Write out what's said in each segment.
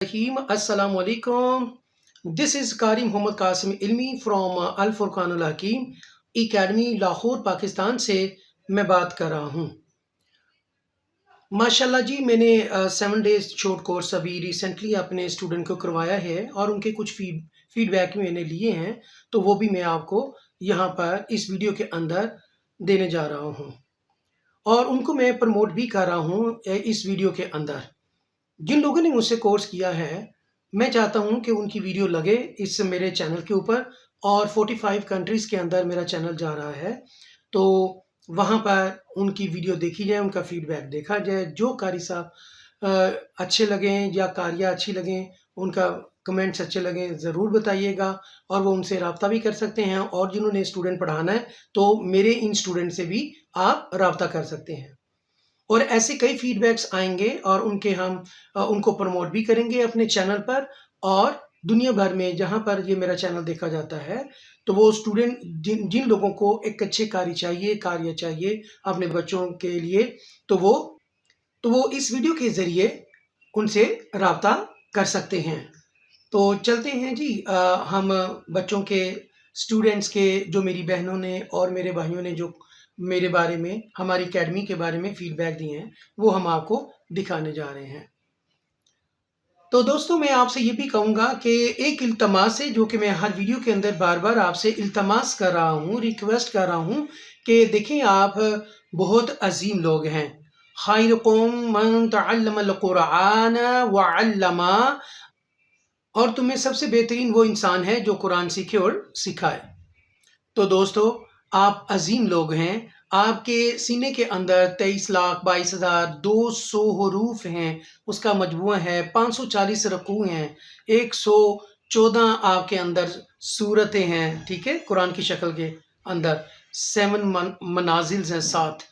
Assalamu alaikum. This is Qari Muhammad Qasim Ilmi from Al Furqanul Hakim academy Lahore Pakistan से मैं बात कर रहा हूँ। माशाल्लाह जी, मैंने 7 डेज़ शॉर्ट कोर्स अभी रिसेंटली अपने स्टूडेंट को करवाया है और उनके कुछ फीडबैक मैंने लिए हैं, तो वो भी मैं आपको यहाँ पर इस वीडियो के अंदर देने जा रहा हूँ और उनको मैं प्रमोट भी कर रहा हूँ इस वीडियो के अंदर। जिन लोगों ने मुझसे कोर्स किया है, मैं चाहता हूं कि उनकी वीडियो लगे इस मेरे चैनल के ऊपर और 45 कंट्रीज़ के अंदर मेरा चैनल जा रहा है, तो वहां पर उनकी वीडियो देखी जाए, उनका फीडबैक देखा जाए। जो कारी साहब अच्छे लगें या कारियाँ अच्छी लगें, उनका कमेंट्स अच्छे लगें, ज़रूर बताइएगा और वो उनसे रब्ता भी कर सकते हैं। और जिन्होंने स्टूडेंट पढ़ाना है, तो मेरे इन स्टूडेंट से भी आप रब्ता कर सकते हैं। और ऐसे कई फीडबैक्स आएंगे और हम उनको प्रमोट भी करेंगे अपने चैनल पर। और दुनिया भर में जहाँ पर ये मेरा चैनल देखा जाता है, तो वो स्टूडेंट जिन जिन लोगों को एक अच्छे कार्य चाहिए अपने बच्चों के लिए, तो वो इस वीडियो के ज़रिए उनसे रब्ता कर सकते हैं। तो चलते हैं जी, हम बच्चों के स्टूडेंट्स के जो मेरी बहनों ने और मेरे भाइयों ने जो मेरे बारे में, हमारी एकेडमी के बारे में फीडबैक दिए हैं, वो हम आपको दिखाने जा रहे हैं। तो दोस्तों, मैं आपसे ये भी कहूँगा कि एक इल्तमास है जो कि मैं हर वीडियो के अंदर बार-बार आपसे इल्तमास कर रहा हूँ, रिक्वेस्ट कर रहा हूँ कि देखें, आप बहुत अज़ीम लोग हैं। खैरुकुम मन तअल्लमल कुरआन व अल्लमा, और तुम्हें सबसे बेहतरीन वो इंसान है जो कुरान सीखे और सिखाए। तो दोस्तों, आप अजीम लोग हैं। आपके सीने के अंदर 23,22,200 हरूफ हैं, उसका मजमूआ है। 540 रकू हैं, 114 आपके अंदर सूरतें हैं, ठीक है, कुरान की शक्ल के अंदर 7 मनाजिल्स हैं, 7।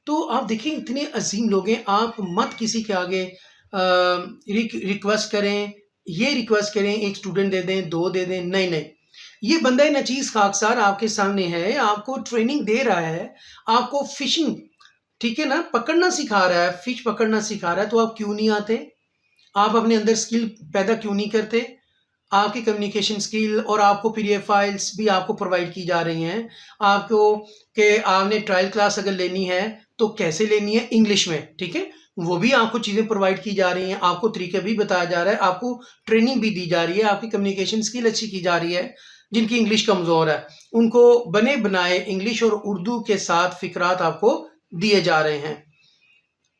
तो आप देखें, इतने अजीम लोग हैं। आप मत किसी के आगे रिक्वेस्ट करें, ये रिक्वेस्ट करें एक स्टूडेंट दे दें, 2 दे दें, नहीं नहीं। ये बंदा नचीज़ खाकसार आपके सामने है, आपको ट्रेनिंग दे रहा है, आपको फिशिंग, ठीक है ना, पकड़ना सिखा रहा है, फिश पकड़ना सिखा रहा है, तो आप क्यों नहीं आते? आप अपने अंदर स्किल पैदा क्यों नहीं करते? आपकी कम्युनिकेशन स्किल, और आपको फिर ये फाइल्स भी आपको प्रोवाइड की जा रही हैं आपको कि आपने ट्रायल क्लास अगर लेनी है तो कैसे लेनी है, इंग्लिश में, ठीक है, वो भी आपको चीज़ें प्रोवाइड की जा रही हैं, आपको तरीका भी बताया जा रहा है, आपको ट्रेनिंग भी दी जा रही है, आपकी कम्युनिकेशन स्किल अच्छी की जा रही है। जिनकी इंग्लिश कमज़ोर है, उनको बने बनाए इंग्लिश और उर्दू के साथ फ़िक्रात आपको दिए जा रहे हैं,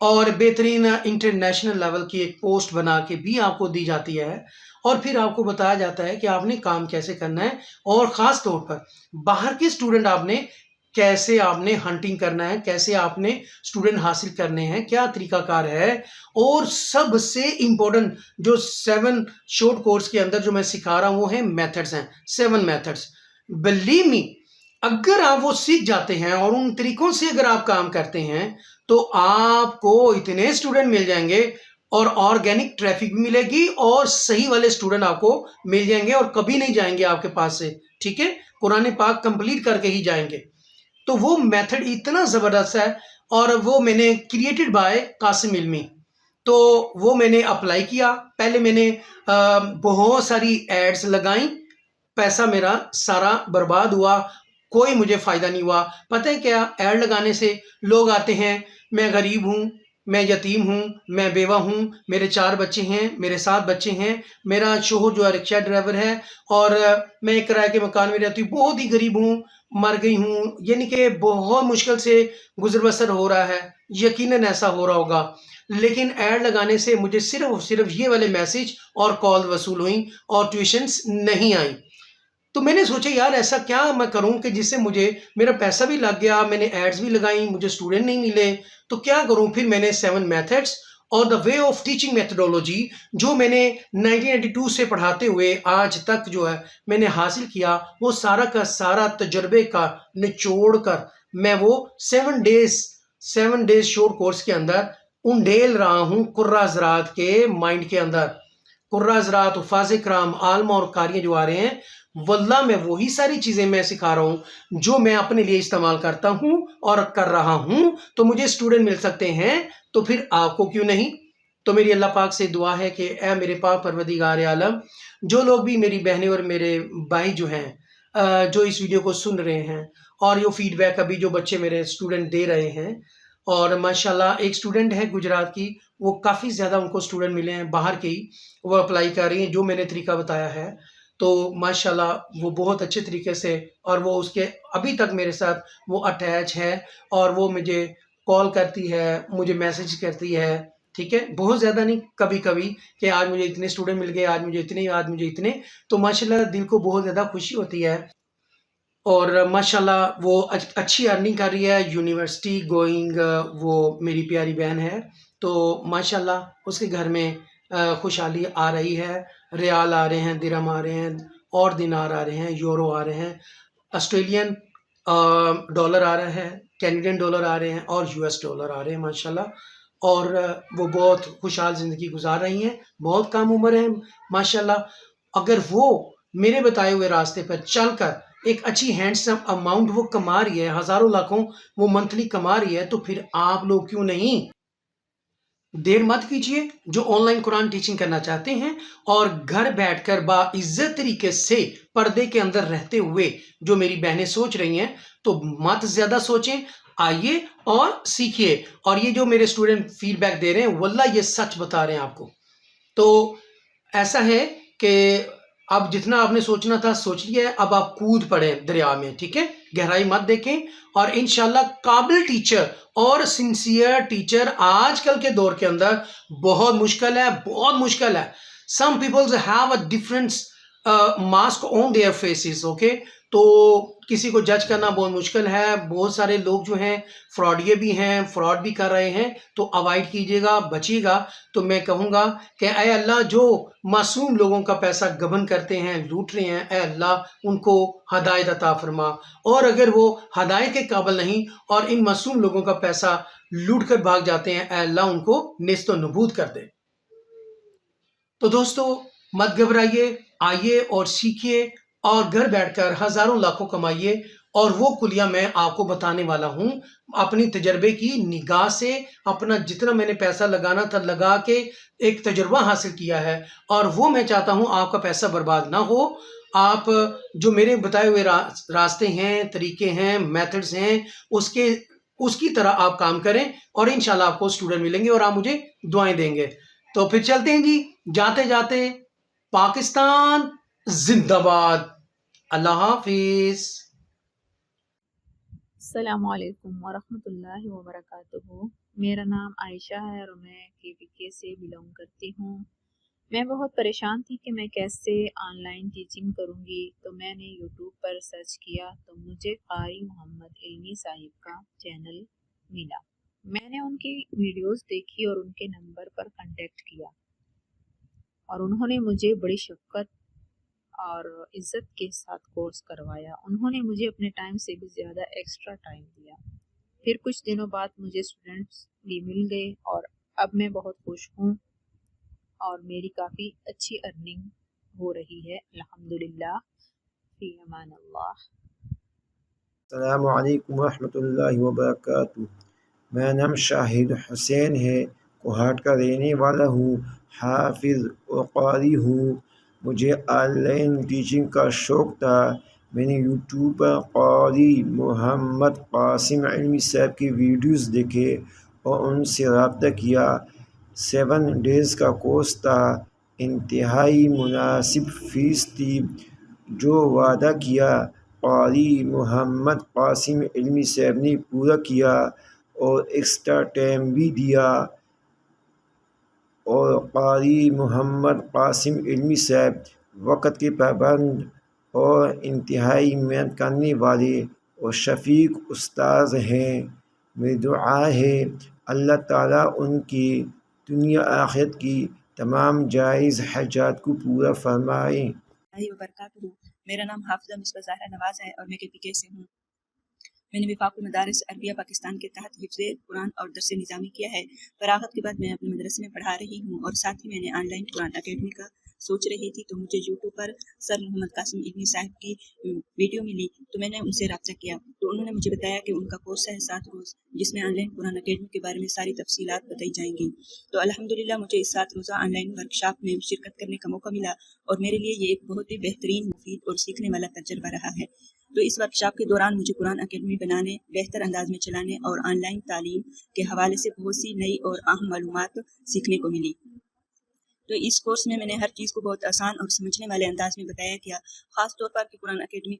और बेहतरीन इंटरनेशनल लेवल की एक पोस्ट बना के भी आपको दी जाती है। और फिर आपको बताया जाता है कि आपने काम कैसे करना है, और ख़ास तौर पर बाहर के स्टूडेंट कैसे आपने हंटिंग करना है, कैसे आपने स्टूडेंट हासिल करने हैं, क्या तरीकाकार है। और सबसे इम्पोर्टेंट जो 7 शॉर्ट कोर्स के अंदर जो मैं सिखा रहा हूँ, वो है मेथड्स हैं, 7 मेथड्स। बिलीव मी, अगर आप वो सीख जाते हैं और उन तरीकों से अगर आप काम करते हैं, तो आपको इतने स्टूडेंट मिल जाएंगे और ऑर्गेनिक ट्रैफिक भी मिलेगी और सही वाले स्टूडेंट आपको मिल जाएंगे और कभी नहीं जाएंगे आपके पास से, ठीक है, कुरान पाक कंप्लीट करके ही जाएंगे। तो वो मेथड इतना ज़बरदस्त है और वो मैंने क्रिएटेड बाय कासिम इल्मी, तो वो मैंने अप्लाई किया। पहले मैंने बहुत सारी एड्स लगाई, पैसा मेरा सारा बर्बाद हुआ, कोई मुझे फ़ायदा नहीं हुआ। पता है क्या, ऐड लगाने से लोग आते हैं, मैं गरीब हूँ, मैं यतीम हूँ, मैं बेवा हूँ, मेरे 4 बच्चे हैं, मेरे 7 बच्चे हैं, मेरा शोहर जो है रिक्शा ड्राइवर है, और मैं एक किराए के मकान में रहती हूँ, बहुत ही गरीब हूँ, मर गई हूँ, यानी कि बहुत मुश्किल से गुजर बसर हो रहा है। यकीनन ऐसा हो रहा होगा, लेकिन ऐड लगाने से मुझे सिर्फ और सिर्फ ये वाले मैसेज और कॉल वसूल हुई और ट्यूशन्स नहीं आई। तो मैंने सोचा, यार ऐसा क्या मैं करूं कि जिससे मुझे मेरा पैसा भी लग गया, मैंने एड्स भी लगाई, मुझे स्टूडेंट नहीं मिले, तो क्या करूं। फिर मैंने 7 मेथड्स और the way of teaching methodology, जो मैंने 1992 से पढ़ाते हुए आज तक जो है मैंने हासिल किया, वो सारा का सारा तजर्बे का निचोड़ कर मैं वो 7 डेज शॉर्ट कोर्स के अंदर उंडेल रहा हूँ कुर्रा ज़रात के माइंड के अंदर। कुर्रा ज़रात, हुफ़ाज़ किराम, आलमा और कारियाँ जो आ रहे हैं, वल्लाह मैं वही सारी चीज़ें मैं सिखा रहा हूँ जो मैं अपने लिए इस्तेमाल करता हूँ और कर रहा हूँ। तो मुझे स्टूडेंट मिल सकते हैं, तो फिर आपको क्यों नहीं। تو میری اللہ پاک سے دعا ہے کہ اے میرے پاک پروردگار عالم، جو لوگ بھی میری بہنیں اور میرے بھائی جو ہیں جو اس ویڈیو کو سن رہے ہیں، اور یہ فیڈ بیک ابھی جو بچے میرے اسٹوڈنٹ دے رہے ہیں، اور ماشاءاللہ ایک اسٹوڈنٹ ہے گجرات کی، وہ کافی زیادہ ان کو اسٹوڈنٹ ملے ہیں باہر کے ہی، وہ اپلائی کر رہی ہیں جو میں نے طریقہ بتایا ہے، تو ماشاءاللہ وہ بہت اچھے طریقے سے، اور وہ اس کے ابھی تک میرے ساتھ وہ اٹیچ ہے، اور وہ مجھے کال کرتی ہے، مجھے میسج کرتی ہے، ٹھیک ہے، بہت زیادہ نہیں، کبھی کبھی کہ آج مجھے اتنے اسٹوڈنٹ مل گئے، آج مجھے اتنے، آج مجھے اتنے، تو ماشاءاللہ دل کو بہت زیادہ خوشی ہوتی ہے، اور ماشاءاللہ وہ اچھی ارننگ کر رہی ہے، یونیورسٹی گوئنگ، وہ میری پیاری بہن ہے، تو ماشاءاللہ اس کے گھر میں خوشحالی آ رہی ہے، ریال آ رہے ہیں، درہم آ رہے ہیں، اور دینار آ رہے ہیں، یورو آ رہے ہیں، آسٹریلین ڈالر آ رہا ہے، کینیڈین ڈالر آ رہے ہیں، اور یو ایس ڈالر آ رہے ہیں ماشاءاللہ، اور وہ بہت خوشحال زندگی گزار رہی ہیں، بہت کم عمر ہے ماشاءاللہ۔ اگر وہ میرے بتائے ہوئے راستے پر چل کر ایک اچھی ہینڈسم اماؤنٹ وہ کما رہی ہے، ہزاروں لاکھوں وہ منتھلی کما رہی ہے، تو پھر آپ لوگ کیوں نہیں؟ دیر مت کیجئے، جو آن لائن قرآن ٹیچنگ کرنا چاہتے ہیں اور گھر بیٹھ کر باعزت طریقے سے پردے کے اندر رہتے ہوئے جو میری بہنیں سوچ رہی ہیں، تو مت زیادہ سوچیں، آئیے اور سیکھیے، اور یہ جو میرے اسٹوڈنٹ فیڈ بیک دے رہے ہیں واللہ یہ سچ بتا رہے ہیں آپ کو، تو ایسا ہے کہ اب جتنا آپ نے سوچنا تھا سوچ لیا ہے، اب آپ کود پڑے دریا میں، ٹھیک ہے، گہرائی مت دیکھیں، اور انشاءاللہ قابل ٹیچر اور سنسیئر ٹیچر آج کل کے دور کے اندر بہت مشکل ہے، بہت مشکل ہے۔ Some people have a different mask on their faces, okay؟ تو کسی کو جج کرنا بہت مشکل ہے، بہت سارے لوگ جو ہیں فراڈیے بھی ہیں، فراڈ بھی کر رہے ہیں، تو اوائڈ کیجیے گا، بچیے گا، تو میں کہوں گا کہ اے اللہ جو معصوم لوگوں کا پیسہ گبن کرتے ہیں، لوٹ رہے ہیں، اے اللہ ان کو ہدایت عطا فرما، اور اگر وہ ہدایت کے قابل نہیں اور ان معصوم لوگوں کا پیسہ لوٹ کر بھاگ جاتے ہیں، اے اللہ ان کو نیست و نبود کر دے۔ تو دوستو مت گھبرائیے، آئیے اور سیکھیے، اور گھر بیٹھ کر ہزاروں لاکھوں کمائیے، اور وہ کلیہ میں آپ کو بتانے والا ہوں اپنی تجربے کی نگاہ سے، اپنا جتنا میں نے پیسہ لگانا تھا لگا کے ایک تجربہ حاصل کیا ہے، اور وہ میں چاہتا ہوں آپ کا پیسہ برباد نہ ہو، آپ جو میرے بتائے ہوئے راستے ہیں، طریقے ہیں، میتھڈز ہیں، اس کی طرح آپ کام کریں، اور انشاءاللہ آپ کو اسٹوڈنٹ ملیں گے اور آپ مجھے دعائیں دیں گے۔ تو پھر چلتے ہیں جی، جاتے جاتے پاکستان زندہ باد، اللہ حافظ۔ السلام علیکم ورحمۃ اللہ وبرکاتہ۔ میرا نام عائشہ ہے اور میں KPK سے بلونگ کرتی ہوں۔ میں بہت پریشان تھی کہ میں کیسے آن لائن ٹیچنگ کروں گی، تو میں نے یوٹیوب پر سرچ کیا تو مجھے قاری محمد علمی صاحب کا چینل ملا۔ میں نے ان کی ویڈیوز دیکھی اور ان کے نمبر پر کنٹیکٹ کیا، اور انہوں نے مجھے بڑی شفقت اور عزت کے ساتھ کورس کروایا۔ انہوں نے مجھے اپنے ٹائم سے بھی زیادہ ایکسٹرا ٹائم دیا۔ پھر کچھ دنوں بعد مجھے اسٹوڈنٹس بھی مل گئے، اور اب میں بہت خوش ہوں، اور میری کافی اچھی ارننگ ہو رہی ہے الحمدللہ، فی امان اللہ۔ السلام علیکم ورحمۃ اللہ وبرکاتہ۔ میرا نام شاہد حسین ہے، کوہاٹ کا رہنے والا ہوں، حافظ اور قاری ہوں۔ مجھے آن لائن ٹیچنگ کا شوق تھا۔ میں نے یوٹیوب پر قاری محمد قاسم علمی صاحب کی ویڈیوز دیکھے اور ان سے رابطہ کیا۔ 7 days کا کورس تھا، انتہائی مناسب فیس تھی۔ جو وعدہ کیا قاری محمد قاسم علمی صاحب نے پورا کیا، اور ایکسٹرا ٹائم بھی دیا، اور قاری محمد قاسم علمی صاحب وقت کے پابند اور انتہائی محنت کرنے والے اور شفیق استاذ ہیں۔ میری دعا ہے اللہ تعالیٰ ان کی دنیا آخرت کی تمام جائز حاجات کو پورا فرمائیں۔ وبرکاتہ۔ میرا نام حافظہ مصباح زہرا نواز ہے اور میں KPK سے ہوں۔ میں نے وفاق المدارس عربیہ پاکستان کے تحت حفظ قرآن اور درس نظامی کیا ہے۔ فراغت کے بعد میں اپنے مدرسے میں پڑھا رہی ہوں، اور ساتھ ہی میں نے آن لائن قرآن اکیڈمی کا सोच रही थी तो मुझे यूट्यूब पर सर मोहम्मद कासिम इल्मी साहब की वीडियो मिली तो मैंने उनसे रब्ता किया तो उन्होंने मुझे बताया कि उनका कोर्स है 7 रोज़ जिसमें ऑनलाइन कुरान अकेडमी के बारे में सारी तफसीलात बताई जाएंगी। तो अल्हम्दुलिल्लाह मुझे इस 7 रोज़ा ऑनलाइन वर्कशॉप में शिरकत करने का मौका मिला और मेरे लिए ये एक बहुत ही बेहतरीन, मुफीद और सीखने वाला तजर्बा रहा है। तो इस वर्कशॉप के दौरान मुझे कुरान अकेडमी बनाने, बेहतर अंदाज में चलाने और ऑनलाइन तालीम के हवाले से बहुत सी नई और अहम मालूमात सीखने को मिली। तो इस कोर्स में मैंने हर चीज़ को बहुत आसान और समझने वाले अंदाज में बताया गया, ख़ास तौर पर कि कुरान अकेडमी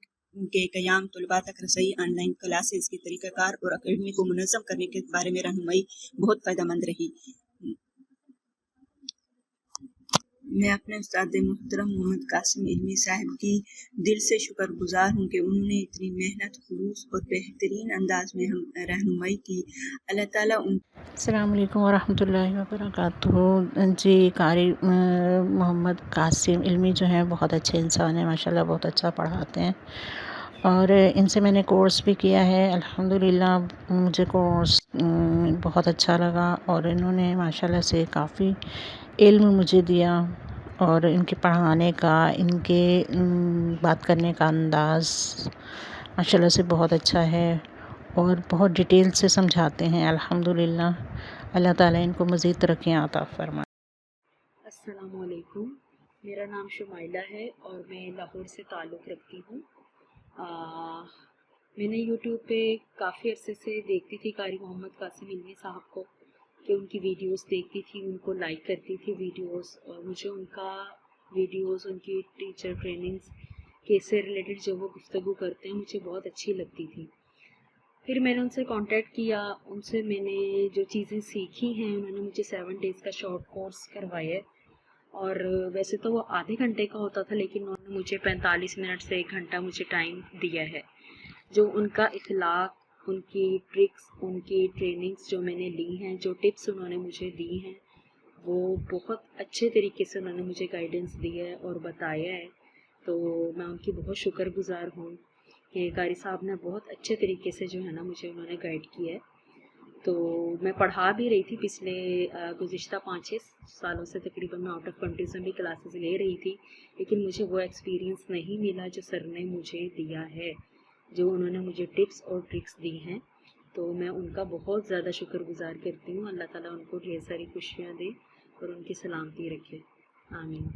के क़याम, तलबा तक रसई, ऑनलाइन क्लासेस के तरीक़ाकार और अकेडमी को मुनज़्ज़म करने के बारे में रहनुमाई बहुत फ़ायदेमंद रही। मैं अपने उस्ताद मोहतरम मोहम्मद कासिम इल्मी साहब की दिल से शुक्रगुजार हूँ कि उन्होंने इतनी मेहनत, खुलूस और बेहतरीन अंदाज में हम रहनुमाई की। अल्लाह ताला उन अस्सलाम वालेकुम वरहमतुल्लाहि वबरकातुहू। जी, कारी मोहम्मद कासिम इल्मी जो हैं बहुत अच्छे इंसान हैं, माशाल्लाह बहुत अच्छा पढ़ाते हैं और इनसे मैंने कोर्स भी किया है। अल्हम्दुलिल्लाह मुझे कोर्स बहुत अच्छा लगा और इन्होंने माशाल्लाह से काफ़ी इल्म मुझे दिया और इनके पढ़ाने का, इनके बात करने का अंदाज़ माशाल्लाह से बहुत अच्छा है और बहुत डिटेल से समझाते हैं। अल्हम्दुलिल्लाह, अल्लाह ताला इनको मज़ीद तरक्कियाँ अता फ़रमाए। अस्सलामु अलैकुम, मेरा नाम शुमाइला है और मैं लाहौर से ताल्लुक़ रखती हूँ। मैंने यूट्यूब पे काफ़ी अरसे से देखती थी कारी मोहम्मद कासिम इल्मी साहब को, कि उनकी वीडियोस देखती थी, उनको लाइक करती थी वीडियोस और मुझे उनका वीडियोस, उनकी टीचर ट्रेनिंग्स के से रिलेटेड जो वो गुफ्तगू करते हैं मुझे बहुत अच्छी लगती थी। फिर मैंने उनसे कांटेक्ट किया, उनसे मैंने जो चीज़ें सीखी हैं, उन्होंने मुझे 7 डेज़ का शॉर्ट कोर्स करवाया है और वैसे तो वो आधे घंटे का होता था लेकिन उन्होंने मुझे 45 मिनट से 1 घंटा मुझे टाइम दिया है। जो उनका इखलाक, उनकी ट्रिक्स, उनकी ट्रेनिंग्स जो मैंने ली हैं, जो टिप्स उन्होंने मुझे दी हैं, वो बहुत अच्छे तरीके से उन्होंने मुझे गाइडेंस दी है और बताया है। तो मैं उनकी बहुत शुक्रगुज़ार हूँ कि कारी साहब ने बहुत अच्छे तरीके से जो है ना मुझे उन्होंने गाइड किया है। तो मैं पढ़ा भी रही थी पिछले गुज़िश्ता 5-6 सालों से तकरीबन मैं आउट ऑफ कंट्री से भी क्लासेस ले रही थी, लेकिन मुझे वो एक्सपीरियंस नहीं मिला जो सर ने मुझे दिया है, जो उन्होंने मुझे टिप्स और ट्रिक्स दी हैं। तो मैं उनका बहुत ज़्यादा शुक्रगुज़ार करती हूँ। अल्लाह ताला उनको ढेर सारी खुशियाँ दे और उनकी सलामती रखे। आमीन।